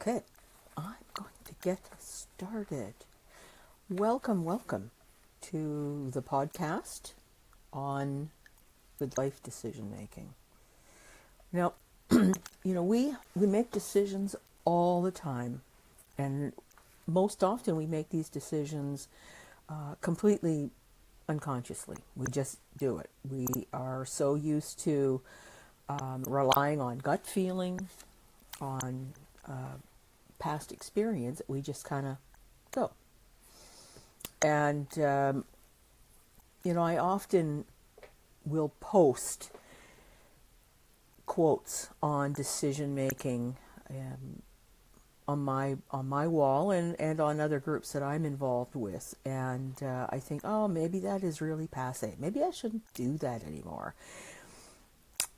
Okay, I'm going to get started. Welcome to the podcast on midlife decision making. Now, we make decisions all the time, and most often we make these decisions completely unconsciously. We just do it. We are so used to relying on gut feeling, on past experience, that we just kind of go. And, I often will post quotes on decision making on my wall and on other groups that I'm involved with. And I think, oh, maybe that is really passé. Maybe I shouldn't do that anymore.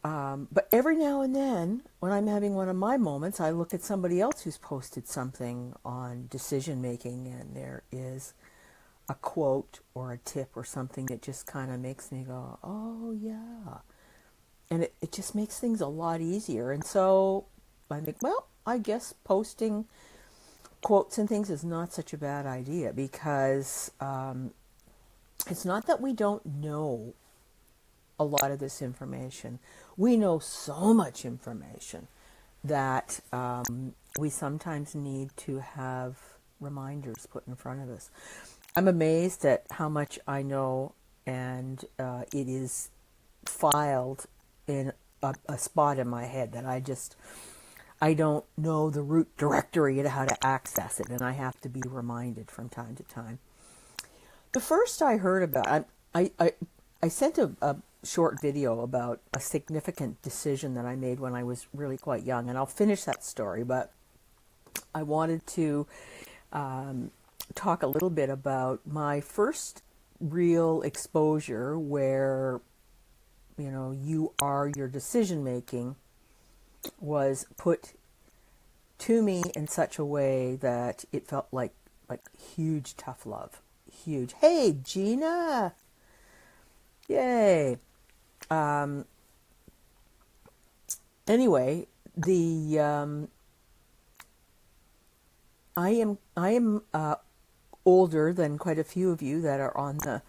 But every now and then, when I'm having one of my moments, I look at somebody else who's posted something on decision making, and there is a quote or a tip or something that just kind of makes me go, oh, yeah. And it just makes things a lot easier. And so I think, well, I guess posting quotes and things is not such a bad idea, because it's not that we don't know a lot of this information. We know so much information that we sometimes need to have reminders put in front of us. I'm amazed at how much I know, and it is filed in a spot in my head that I don't know the root directory to how to access it, and I have to be reminded from time to time. The first I heard about, I sent a short video about a significant decision that I made when I was really quite young, and I'll finish that story, but I wanted to talk a little bit about my first real exposure where, your decision making was put to me in such a way that it felt like huge tough love. Huge. Hey, Gina! Yay! Anyway, I am older than quite a few of you that are on the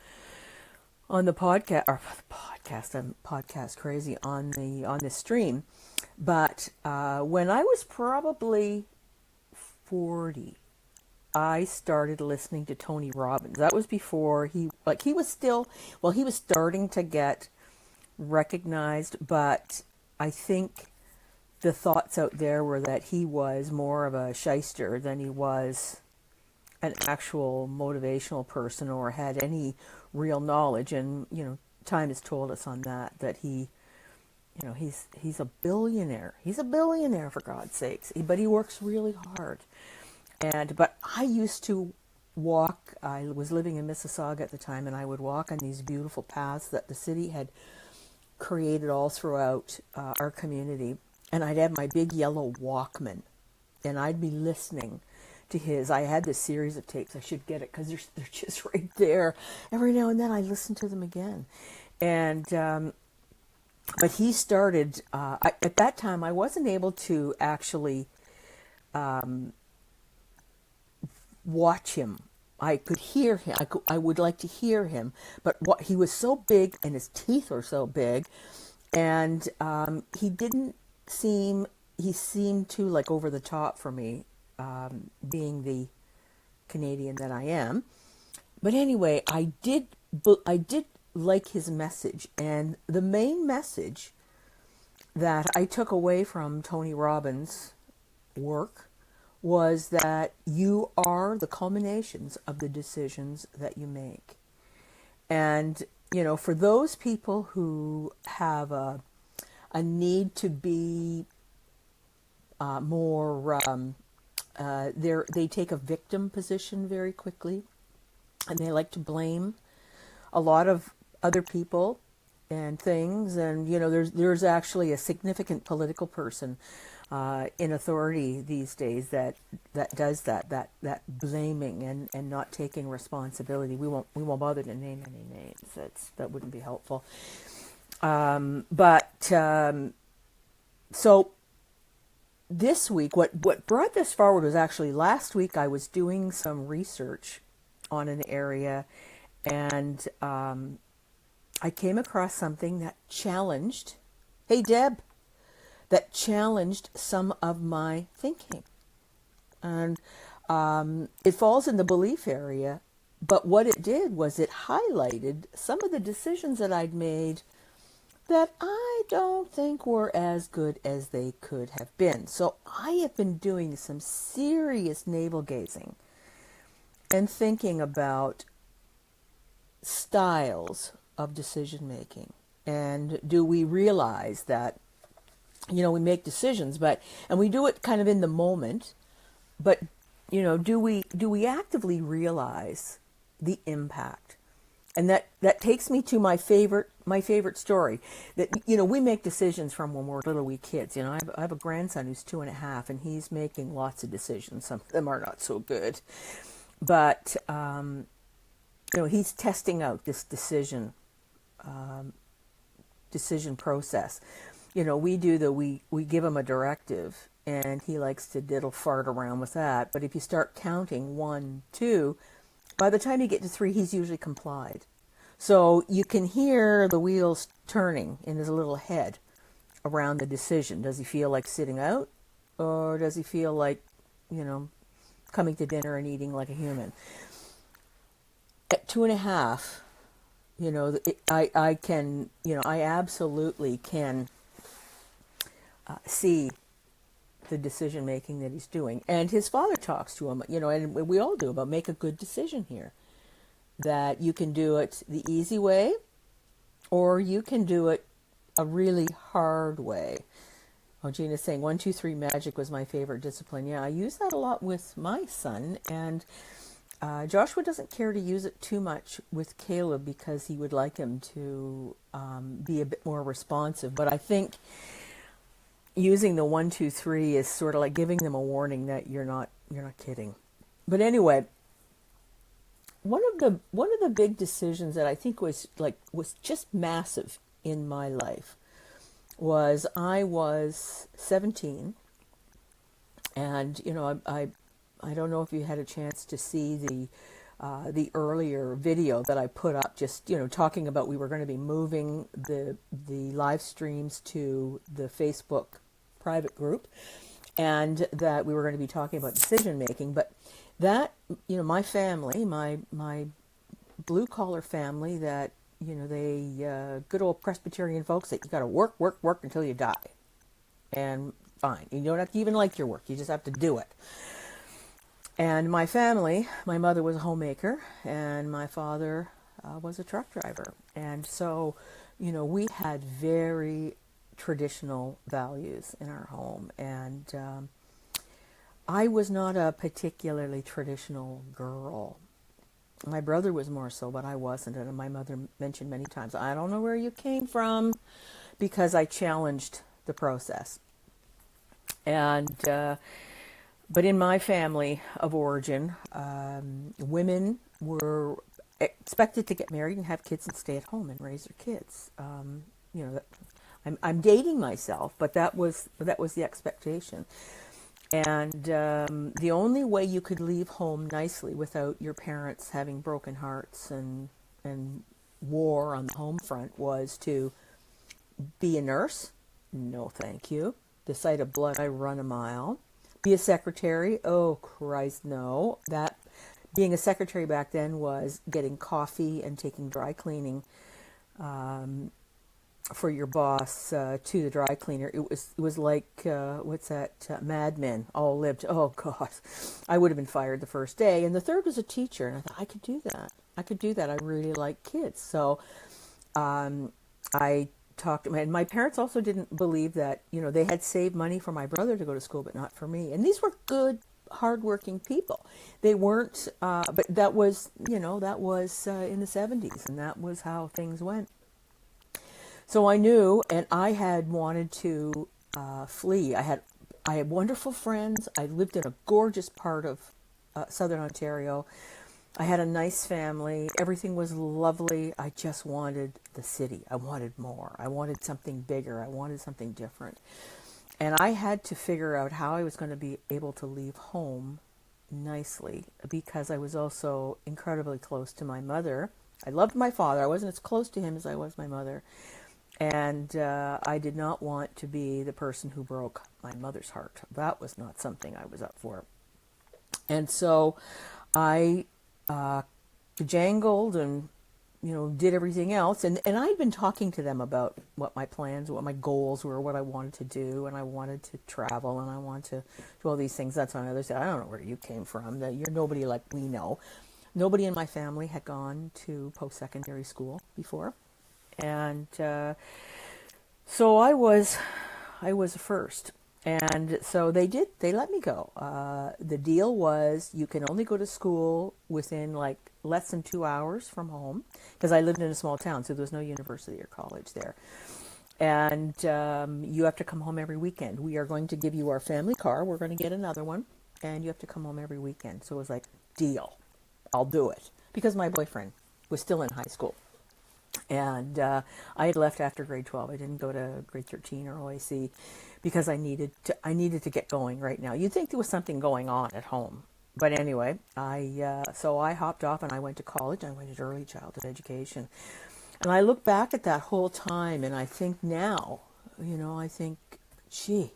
podcast, or the podcast. I'm podcast crazy on the stream. But when I was probably 40, I started listening to Tony Robbins. That was before he was starting to get recognized, but I think the thoughts out there were that he was more of a shyster than he was an actual motivational person or had any real knowledge. And, time has told us on that he, he's a billionaire. He's a billionaire, for God's sakes, but he works really hard. But I used to walk, I was living in Mississauga at the time, and I would walk on these beautiful paths that the city had created all throughout our community. And I'd have my big yellow Walkman, and I'd be listening to his. I had this series of tapes. I should get it because they're just right there. Every now and then I listen to them again. And but he started, at that time I wasn't able to actually watch him. I could hear him. I would like to hear him, but he was so big and his teeth were so big, and he seemed too like over the top for me, being the Canadian that I am. But anyway, I did like his message, and the main message that I took away from Tony Robbins' work was that you are the culminations of the decisions that you make. And, for those people who have a need to be more, they take a victim position very quickly, and they like to blame a lot of other people and things. And, there's actually a significant political person in authority these days that does that blaming and not taking responsibility. We won't bother to name any names. That wouldn't be helpful. So this week, what brought this forward was actually last week I was doing some research on an area, and I came across something that challenged, hey Deb, that challenged some of my thinking. And it falls in the belief area, but what it did was it highlighted some of the decisions that I'd made that I don't think were as good as they could have been. So I have been doing some serious navel gazing and thinking about styles of decision making. And do we realize that, we make decisions, and we do it kind of in the moment, but, do we actively realize the impact? And that takes me to my favorite story. That we make decisions from when we're little wee kids. I have a grandson who's 2.5, and he's making lots of decisions. Some of them are not so good, but he's testing out this decision process. We give him a directive, and he likes to diddle fart around with that. But if you start counting 1, 2. By the time you get to 3, he's usually complied. So you can hear the wheels turning in his little head around the decision. Does he feel like sitting out? Or does he feel like, coming to dinner and eating like a human? At 2.5, I absolutely can see the decision making that he's doing. And his father talks to him, and we all do, about make a good decision here. That you can do it the easy way, or you can do it a really hard way. Oh, Gina's saying 1, 2, 3 magic was my favorite discipline. Yeah, I use that a lot with my son, and Joshua doesn't care to use it too much with Caleb because he would like him to be a bit more responsive. But I think using the 1, 2, 3 is sort of like giving them a warning that you're not kidding. But anyway, one of the big decisions that I think was just massive in my life was I was 17, and I don't know if you had a chance to see the earlier video that I put up, just talking about we were going to be moving the live streams to the Facebook private group, and that we were going to be talking about decision making. But that, my family, my blue collar family, that they good old Presbyterian folks, that you got to work until you die, and fine, you don't have to even like your work, you just have to do it. And my family, my mother was a homemaker, and my father was a truck driver, and so we had very traditional values in our home, and I was not a particularly traditional girl. My brother was more so, but I wasn't. And my mother mentioned many times, I don't know where you came from, because I challenged the process. And but in my family of origin, women were expected to get married and have kids and stay at home and raise their kids. I'm dating myself, but that was the expectation. And the only way you could leave home nicely without your parents having broken hearts and war on the home front was to be a nurse. No, thank you. The sight of blood, I run a mile. Be a secretary. Oh, Christ, no. That being a secretary back then was getting coffee and taking dry cleaning for your boss to the dry cleaner. It was like what's that? Mad Men all lived. Oh God, I would have been fired the first day. And the third was a teacher, and I thought I could do that. I really like kids, so I talked to and my parents also didn't believe that they had saved money for my brother to go to school, but not for me. And these were good, hardworking people. They weren't, but that was in the 70s, and that was how things went. So I knew, and I had wanted to flee. I had wonderful friends. I lived in a gorgeous part of southern Ontario. I had a nice family. Everything was lovely. I just wanted the city. I wanted more. I wanted something bigger. I wanted something different. And I had to figure out how I was going to be able to leave home nicely because I was also incredibly close to my mother. I loved my father. I wasn't as close to him as I was my mother. And I did not want to be the person who broke my mother's heart. That was not something I was up for. And so I jangled and did everything else. And I'd been talking to them about what my plans, what my goals were, what I wanted to do. And I wanted to travel and I wanted to do all these things. That's on the other side. I don't know where you came from. That you're nobody like we know. Nobody in my family had gone to post-secondary school before. And so I was a first. And so they let me go. The deal was you can only go to school within like less than 2 hours from home because I lived in a small town, so there was no university or college there. And you have to come home every weekend. We are going to give you our family car. We're going to get another one. And you have to come home every weekend. So it was like, deal. I'll do it. Because my boyfriend was still in high school. And I had left after grade 12. I didn't go to grade 13 or OAC because I needed to get going right now. You'd think there was something going on at home. But anyway, so I hopped off and I went to college. I went to early childhood education. And I look back at that whole time and I think now, gee,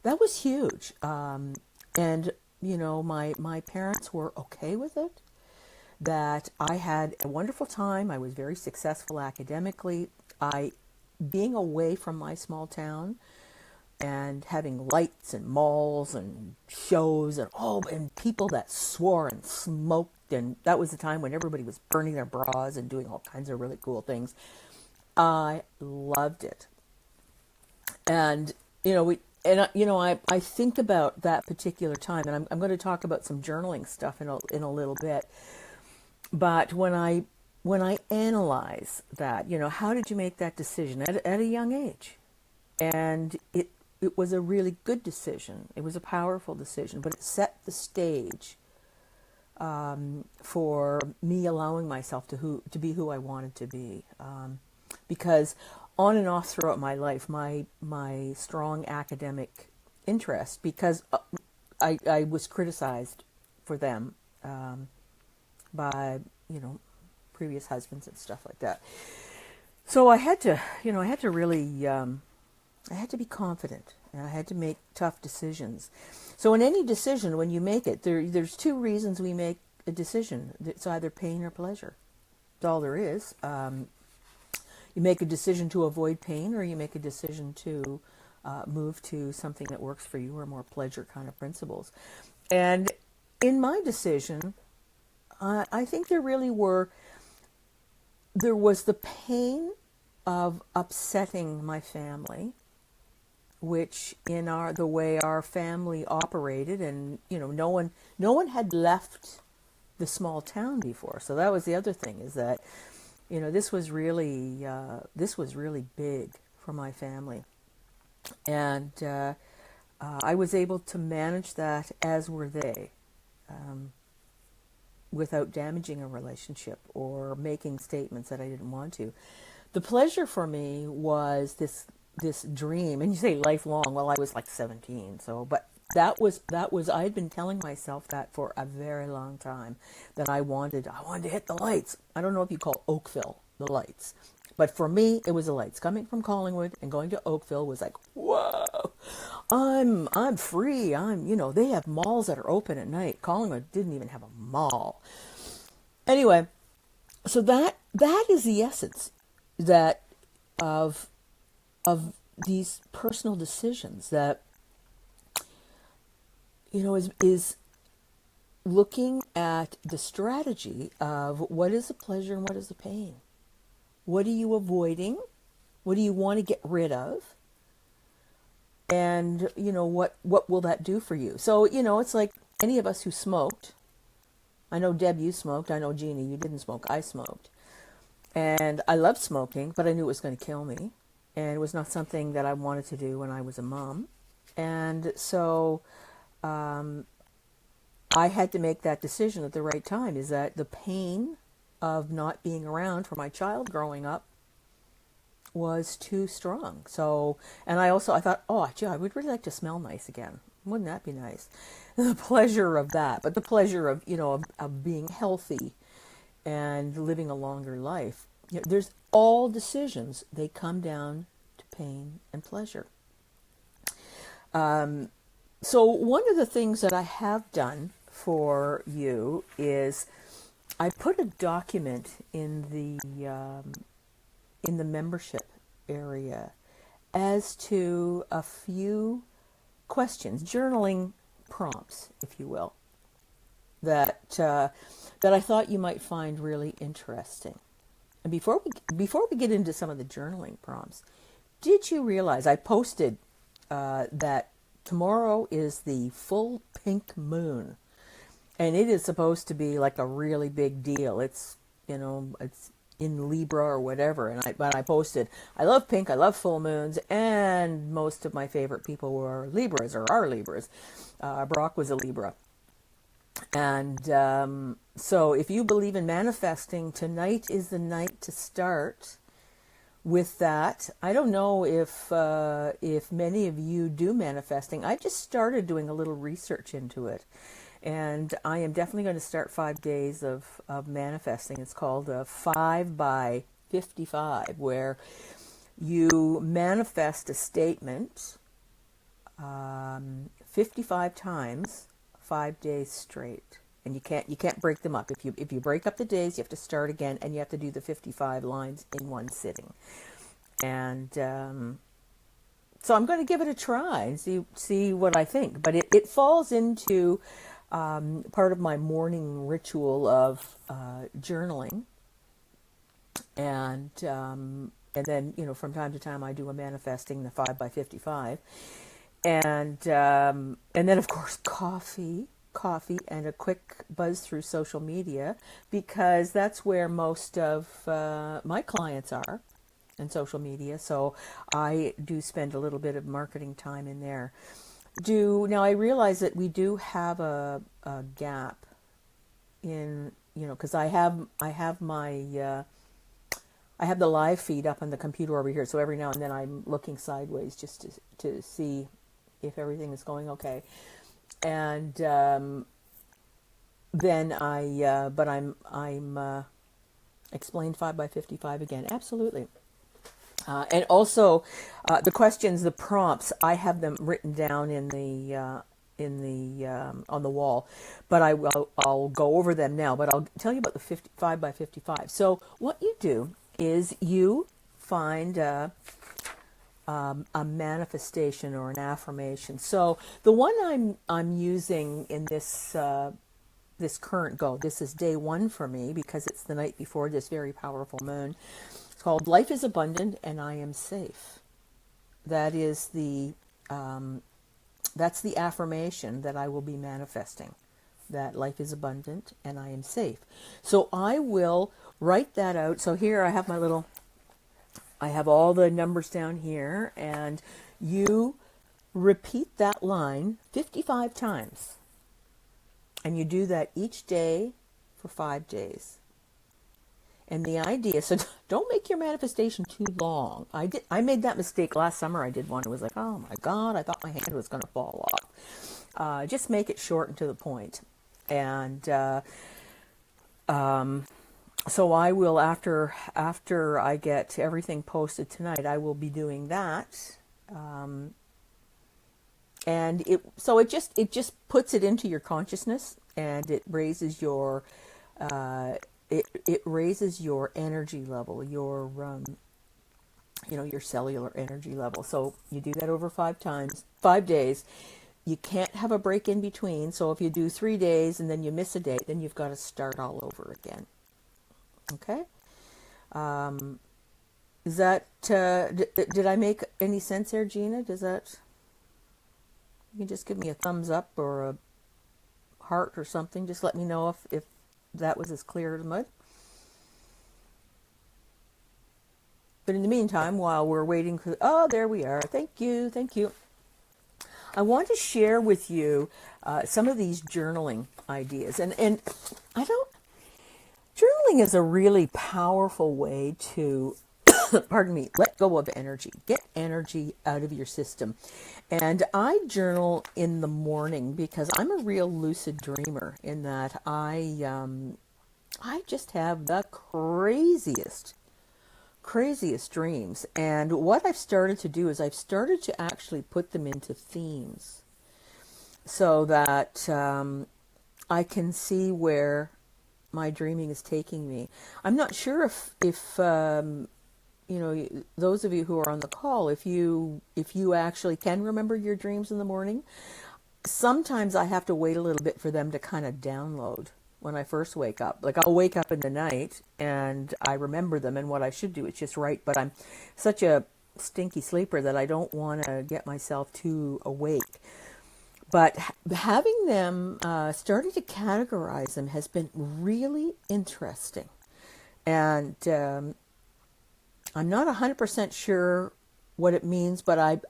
that was huge. And my parents were okay with it. That I had a wonderful time. I was very successful academically. Being away from my small town and having lights and malls and shows and people that swore and smoked, and that was the time when everybody was burning their bras and doing all kinds of really cool things. I loved it. And I think about that particular time, and I'm going to talk about some journaling stuff in a little bit. But when I analyze that, how did you make that decision at a young age? And it was a really good decision. It was a powerful decision, but it set the stage for me allowing myself to be who I wanted to be. Because on and off throughout my life, my strong academic interest, because I was criticized for them. By previous husbands and stuff like that. So I had to really, I had to be confident and I had to make tough decisions. So in any decision, when you make it, there's two reasons we make a decision. It's either pain or pleasure. That's all there is. You make a decision to avoid pain, or you make a decision to move to something that works for you or more pleasure kind of principles. And in my decision, I think there was the pain of upsetting my family, which the way our family operated, and no one had left the small town before. So that was the other thing, is that this was really big for my family, and I was able to manage that, as were they. Without damaging a relationship or making statements that I didn't want to. The pleasure for me was this dream, and you say lifelong. Well, I was like 17, but that was I had been telling myself that for a very long time, that I wanted to hit the lights. I don't know if you call Oakville the lights, but for me it was the lights. Coming from Collingwood and going to Oakville was like, whoa, I'm free. They have malls that are open at night. Collingwood didn't even have a mall. Anyway, so that is the essence of these personal decisions, that is looking at the strategy of what is the pleasure and what is the pain. What are you avoiding? What do you want to get rid of? And, what will that do for you? So, it's like any of us who smoked. I know, Deb, you smoked. I know, Jeannie, you didn't smoke. I smoked. And I loved smoking, but I knew it was going to kill me. And it was not something that I wanted to do when I was a mom. And so I had to make that decision at the right time, is that the pain of not being around for my child growing up was too strong. So, and I thought, oh, gee, I would really like to smell nice again. Wouldn't that be nice? The pleasure of that, but the pleasure of, of being healthy and living a longer life. There's all decisions. They come down to pain and pleasure. So one of the things that I have done for you is I put a document in the membership area as to a few questions, journaling prompts, if you will, that I thought you might find really interesting. And before we get into some of the journaling prompts, did you realize I posted that tomorrow is the full pink moon, and it is supposed to be like a really big deal. It's it's in Libra or whatever, and I posted, I love pink, I love full moons, and most of my favorite people were Libras or are Libras. Brock was a Libra. And so if you believe in manifesting, tonight is the night to start with that. I don't know if many of you do manifesting. I just started doing a little research into it. And I am definitely going to start 5 days of manifesting. It's called 5 by 55, where you manifest a statement 55 times, 5 days straight. And you can't break them up. If you break up the days, you have to start again, and you have to do the 55 lines in one sitting. And so I'm going to give it a try and see what I think. But it falls into part of my morning ritual of journaling, and then from time to time I do a manifesting, the 5 by 55, and then of course coffee and a quick buzz through social media, because that's where most of my clients are, in social media. So I do spend a little bit of marketing time in there. Now I realize that we do have a gap in, because I have my I have the live feed up on the computer over here, so every now and then I'm looking sideways just to see if everything is going okay. And then I'm explained 5 by 55 again. Absolutely. And also the questions, the prompts, I have them written down in the on the wall, but I'll go over them now. But I'll tell you about the 5 by 55. So what you do is you find a manifestation or an affirmation. So the one I'm using in this this current go, this is day 1 for me, because it's the night before this very powerful moon. It's called "Life is Abundant and I Am Safe." That is that's the affirmation that I will be manifesting. That life is abundant and I am safe. So I will write that out. So here I have I have all the numbers down here, and you repeat that line 55 times. And you do that each day for 5 days. And the idea, so don't make your manifestation too long. I made that mistake last summer. I did one. It was like, oh my God, I thought my hand was going to fall off. Just make it short and to the point. And so I will, after I get everything posted tonight, I will be doing that. And it just puts it into your consciousness, and it raises your it raises your energy level, your your cellular energy level. So you do that over 5 days. You can't have a break in between. So if you do 3 days and then you miss a day, then you've got to start all over again. Okay. Is that did I make any sense there, Gina? Does that? You can just give me a thumbs up or a heart or something. Just let me know if that was as clear as mud. But in the meantime, while we're waiting for... Oh, there we are. Thank you. I want to share with you some of these journaling ideas. And journaling is a really powerful way to pardon me, let go of energy. Get energy out of your system. And I journal in the morning because I'm a real lucid dreamer in that I just have the craziest dreams. And what I've started to do is I've started to actually put them into themes so that I can see where my dreaming is taking me. I'm not sure if those of you who are on the call, if you actually can remember your dreams in the morning. Sometimes I have to wait a little bit for them to kind of download when I first wake up. Like I'll wake up in the night and I remember them, and what I should do is just write, but I'm such a stinky sleeper that I don't want to get myself too awake. But having them, starting to categorize them has been really interesting. And I'm not 100% sure what it means, but I've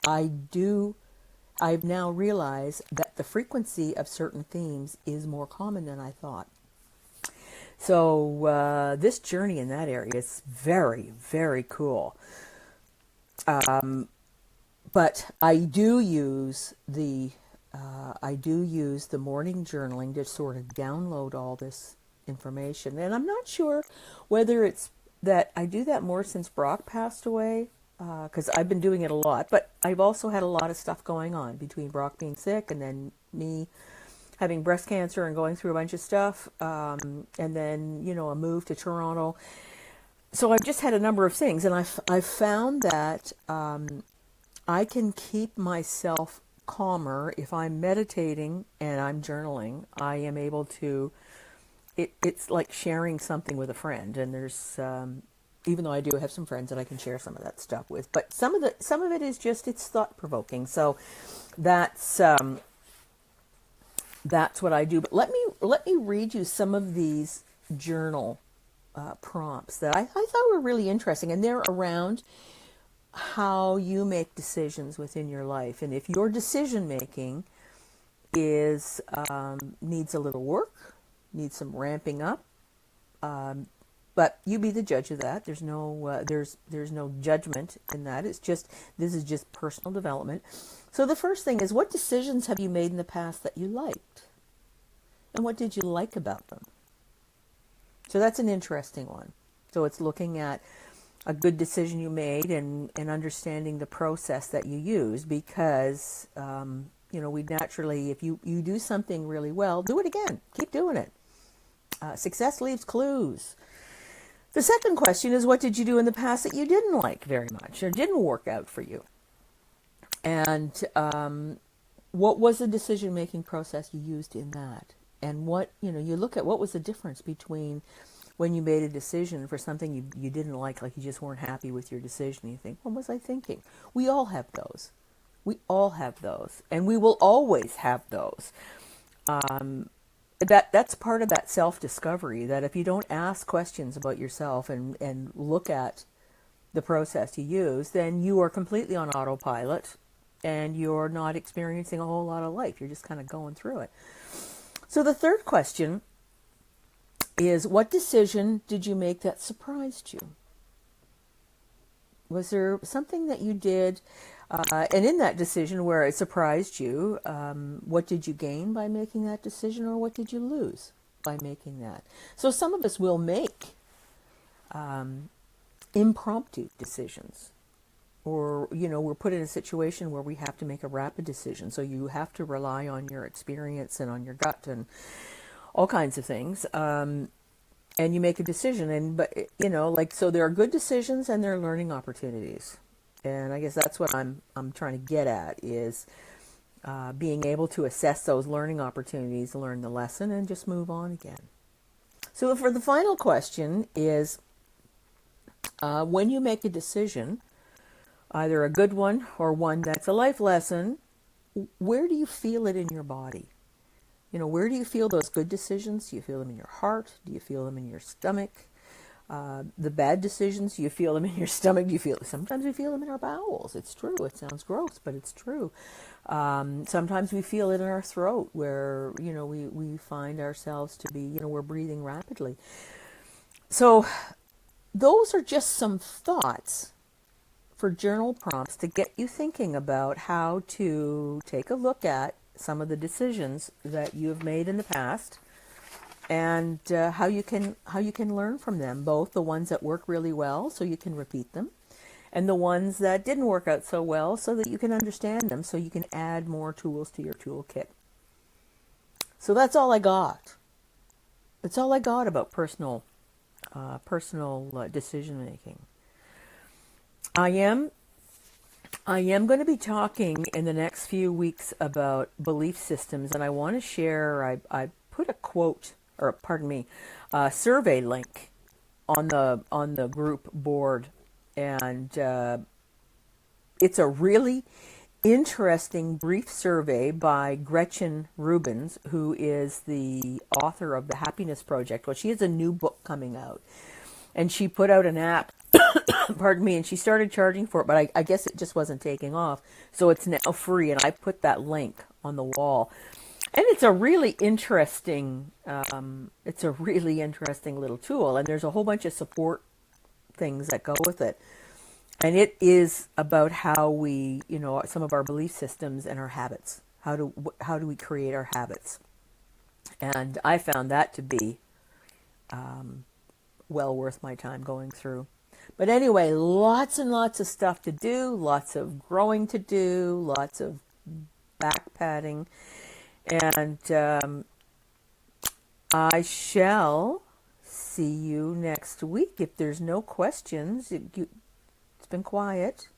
now realized that the frequency of certain themes is more common than I thought. So this journey in that area is very, very cool. But I do use the morning journaling to sort of download all this information. And I'm not sure whether it's that I do that more since Brock passed away, because I've been doing it a lot, but I've also had a lot of stuff going on between Brock being sick and then me having breast cancer and going through a bunch of stuff, and then, a move to Toronto. So I've just had a number of things, and I've found that I can keep myself calmer if I'm meditating and I'm journaling. I am able to, it's like sharing something with a friend, and there's, even though I do have some friends that I can share some of that stuff with, but some of it is just, it's thought provoking. So that's what I do. But let me read you some of these journal prompts that I thought were really interesting, and they're around how you make decisions within your life. And if your decision making is needs a little work, needs some ramping up, but you be the judge of that. There's no there's no judgment in that. This is just personal development. So the first thing is, what decisions have you made in the past that you liked? And what did you like about them? So that's an interesting one. So it's looking at a good decision you made and understanding the process that you use, because, we naturally, if you do something really well, do it again. Keep doing it. Success leaves clues. The second question is, what did you do in the past that you didn't like very much or didn't work out for you? And what was the decision-making process you used in that? And what, you look at what was the difference between when you made a decision for something you didn't like you just weren't happy with your decision. You think, what was I thinking? We all have those. We all have those. And we will always have those. That's part of that self-discovery, that if you don't ask questions about yourself and look at the process you use, then you are completely on autopilot and you're not experiencing a whole lot of life. You're just kind of going through it. So the third question is, what decision did you make that surprised you? Was there something that you did, and in that decision where it surprised you, what did you gain by making that decision, or what did you lose by making that? So some of us will make impromptu decisions, or, we're put in a situation where we have to make a rapid decision. So you have to rely on your experience and on your gut and all kinds of things. And you make a decision, so there are good decisions and there are learning opportunities. And I guess that's what I'm trying to get at, is being able to assess those learning opportunities, learn the lesson, and just move on again. So for the final question is, when you make a decision, either a good one or one that's a life lesson, where do you feel it in your body? Where do you feel those good decisions? Do you feel them in your heart? Do you feel them in your stomach? The bad decisions, do you feel them in your stomach? Sometimes we feel them in our bowels. It's true. It sounds gross, but it's true. Sometimes we feel it in our throat, where, we find ourselves to be, we're breathing rapidly. So those are just some thoughts for journal prompts to get you thinking about how to take a look at some of the decisions that you have made in the past, and how you can learn from them, both the ones that work really well so you can repeat them, and the ones that didn't work out so well so that you can understand them, so you can add more tools to your toolkit. So that's all I got. That's all I got about personal decision making. I am going to be talking in the next few weeks about belief systems, and I want to share. I put a quote, or pardon me, a survey link on the group board, and it's a really interesting brief survey by Gretchen Rubin, who is the author of the Happiness Project. Well, she has a new book coming out, and she put out an app, pardon me, and she started charging for it, but I guess it just wasn't taking off. So it's now free, and I put that link on the wall. And it's a really interesting, little tool, and there's a whole bunch of support things that go with it. And it is about how we, some of our belief systems and our habits. How do we create our habits? And I found that to be well worth my time going through. But anyway, lots and lots of stuff to do, lots of growing to do, lots of back patting. And I shall see you next week. If there's no questions, it's been quiet.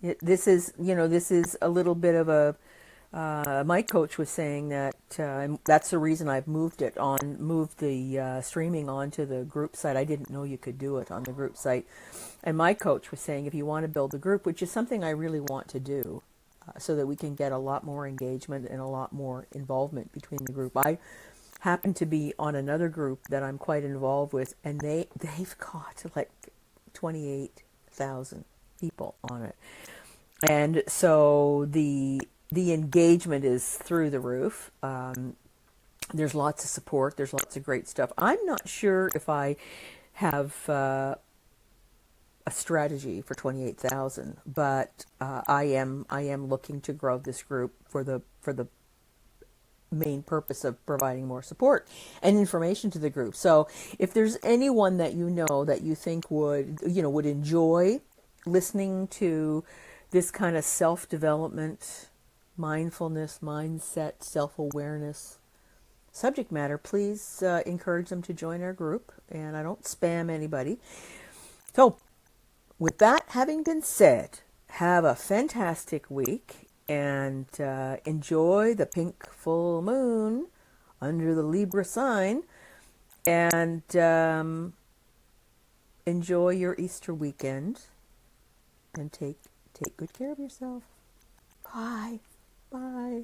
This is a little bit of a, my coach was saying that that's the reason I've moved the streaming onto the group site. I didn't know you could do it on the group site. And my coach was saying, if you want to build a group, which is something I really want to do, so that we can get a lot more engagement and a lot more involvement between the group. I happen to be on another group that I'm quite involved with, and they've got like 28,000 people on it. And so the engagement is through the roof. There's lots of support. There's lots of great stuff. I'm not sure if I have a strategy for 28,000, but I am looking to grow this group for the main purpose of providing more support and information to the group. So if there's anyone that that you think would enjoy listening to this kind of self-development, mindfulness, mindset, self-awareness subject matter, please encourage them to join our group. And I don't spam anybody. So with that having been said, have a fantastic week and enjoy the pink full moon under the Libra sign, and enjoy your Easter weekend, and take good care of yourself. Bye. Bye.